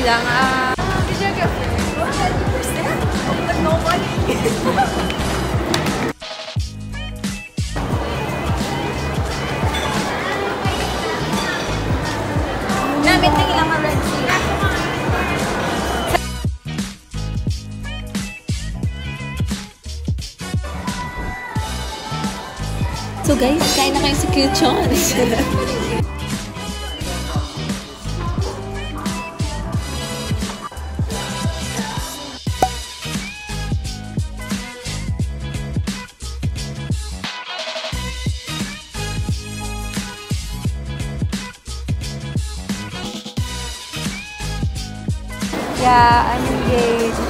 lang. No money. Namin na ilang red sila. So guys, kain na kayo sa Kyuchon. Yeah, I'm engaged.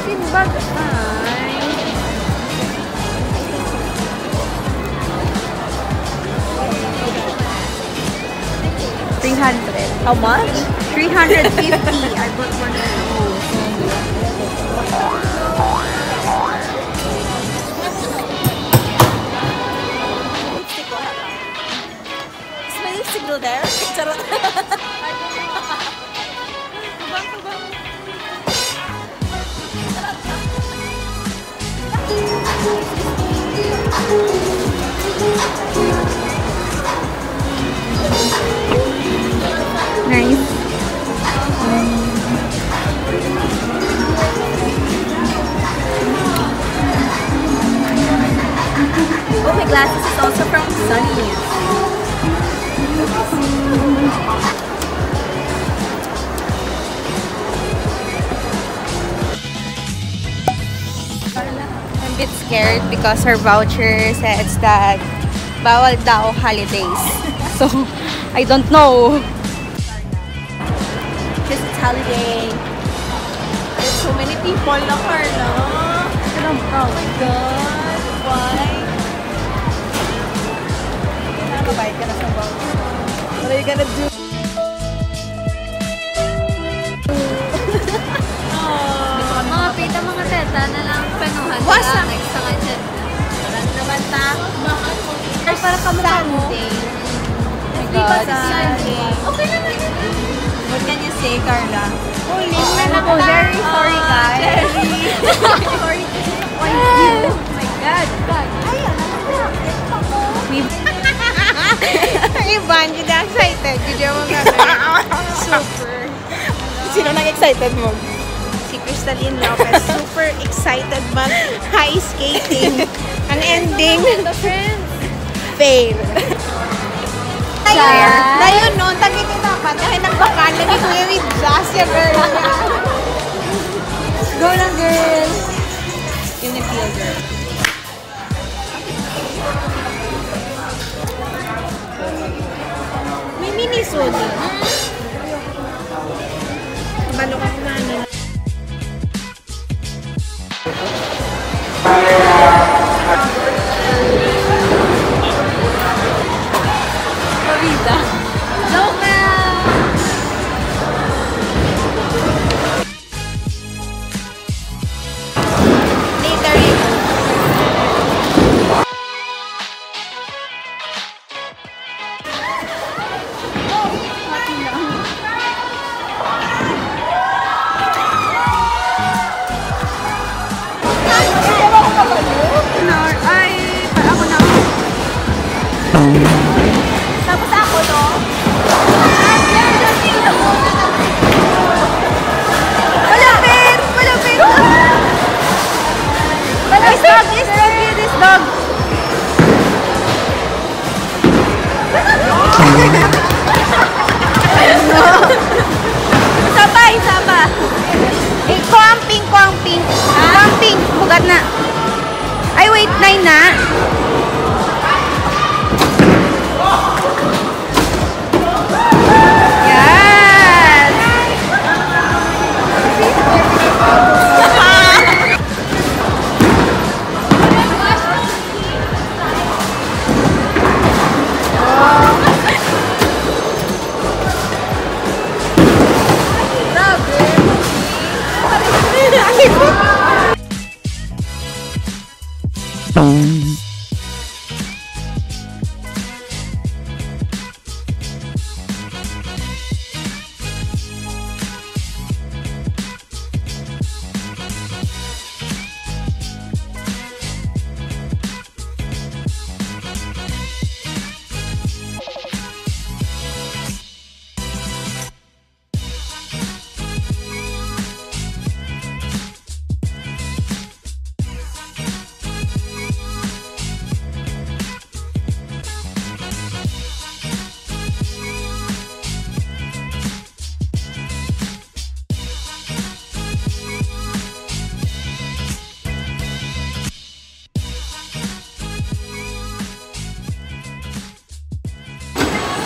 Simbag ay. 300. How much? 350. I bought one of those. Is my lipstick still there? Charot. Nice. Oh, my glasses is also from Sunny. I'm a bit scared because her voucher says that bawal daw holidays. So, I don't know. Because it's holiday. There's so many people na, Carla. Oh my God. Why? Nakabayad ka na sa voucher. What are you gonna do? Mga pita, mga teta na lang penuhan. Wasa! Next sa kanya. Parang naman ta. Ay, para kamukha mo. God. Okay na na. What can you say, Carla? Holy na ako. Very sorry, guys. Sorry to disappoint you. Oh my God. Ay, Iban, hindi excited. Hindi mo super. Sino nang excited mo? Si Crystalline Lopez, super excited mag-high skating. Ang ending, fail. Dayon noon, tagit yung dapat. Dahil ng bakan, nagikuya with jazz ya, girl. Go lang, girl. Yun yung feel, girl. May mini-soda. Balo ka kumanin. Pabida. Loka! Later yun. Tapos ako, no? Malapit! Malapit! This dog, this dog. Sabay, saba. Eh, kuamping. Kuamping. Bugat na. Ay, wait, 9 na. Yes!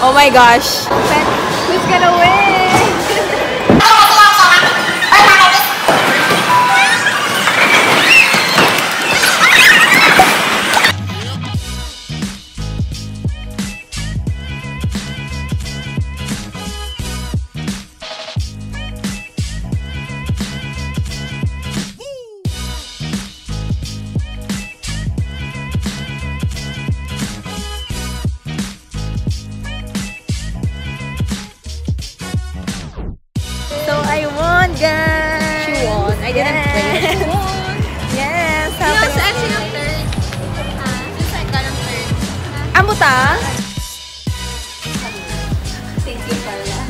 Oh my gosh. Who's gonna win? So I won, guys. She won. I didn't play. She won. Yes. She was actually yung third. Just like got yung third. Amo ta? Thank you pala.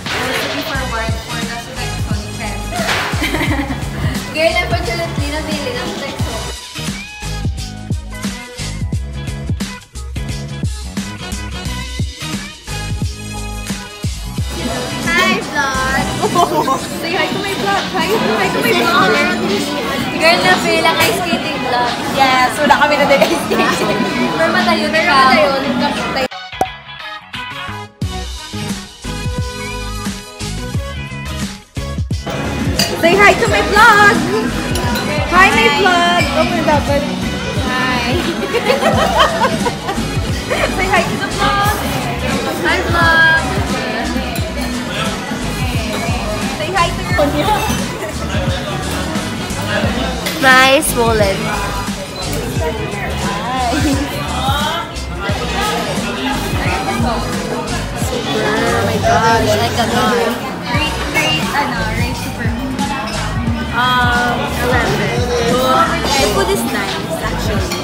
I was looking forward for the Sodexo friend. Girl, unfortunately, nabili ng Sodexo. Hi, vlog! Say hi to my vlog! Hi to my vlog! Girl, nabili ang ice skating vlog. Yes. Wala kami na din ice skating. Normal tayo, Say hi to my vlog. Hi, my vlog. Oh my dapat. Hi! Say hi to the vlog. Hi, vlog! Say hi to your nice wallet. Super. Oh my gosh. Like a lot. Rate super. 11. The food is nice, actually.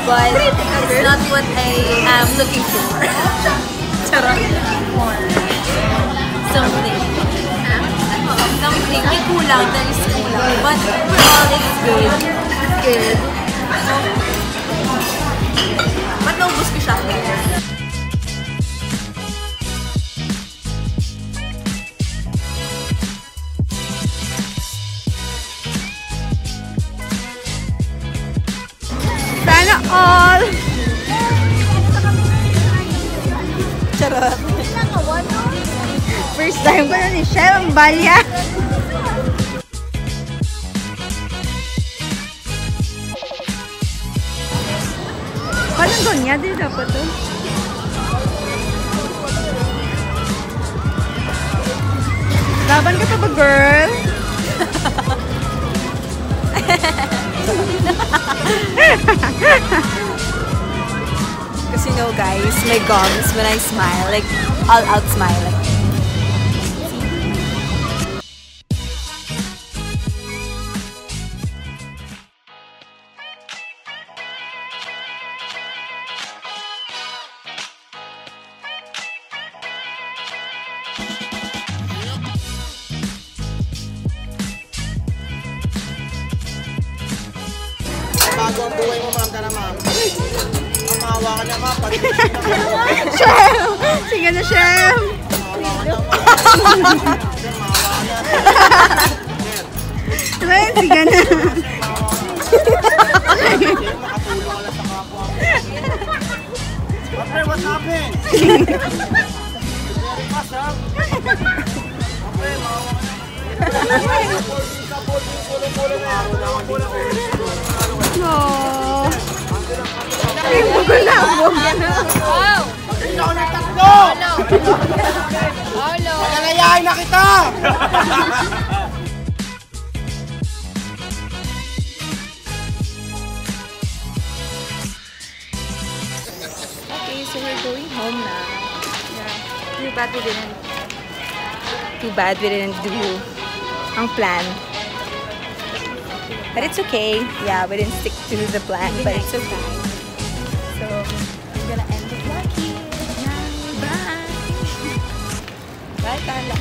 But it's not what I am looking for. Charot. Something. Something. May kulang. There is kulang. But overall, it's good. It's good. Ba't naubos ko siya? Sana all! Charot. First time ko na ni Shell ang balya. Parang donya din dapat to. Laban ka pa ba, girl? Because you know, guys, my gums when I smile, like all out smile. Like, Bago ang buhay mo, ma'am, ka na, ma'am. Ang mahawa ka na, ma'am. Shem! Sige na, Shem! Mahawa ka na, ma'am. Ayun, sige na. Makatulong ka lang sa kapwa. Apre, what's happening? Very fast, ha? Apre, mahawa ka na. No. Ay, magulabog. Wow! Ikaw na tatlo! Hello! Malalayain na kita! Okay, so we're going home now. Yeah. Too bad we didn't do ang plan. But it's okay. Yeah, we didn't stick to the plan, but it's okay. So, I'm gonna end the vlog here. Bye! Bye, Carla.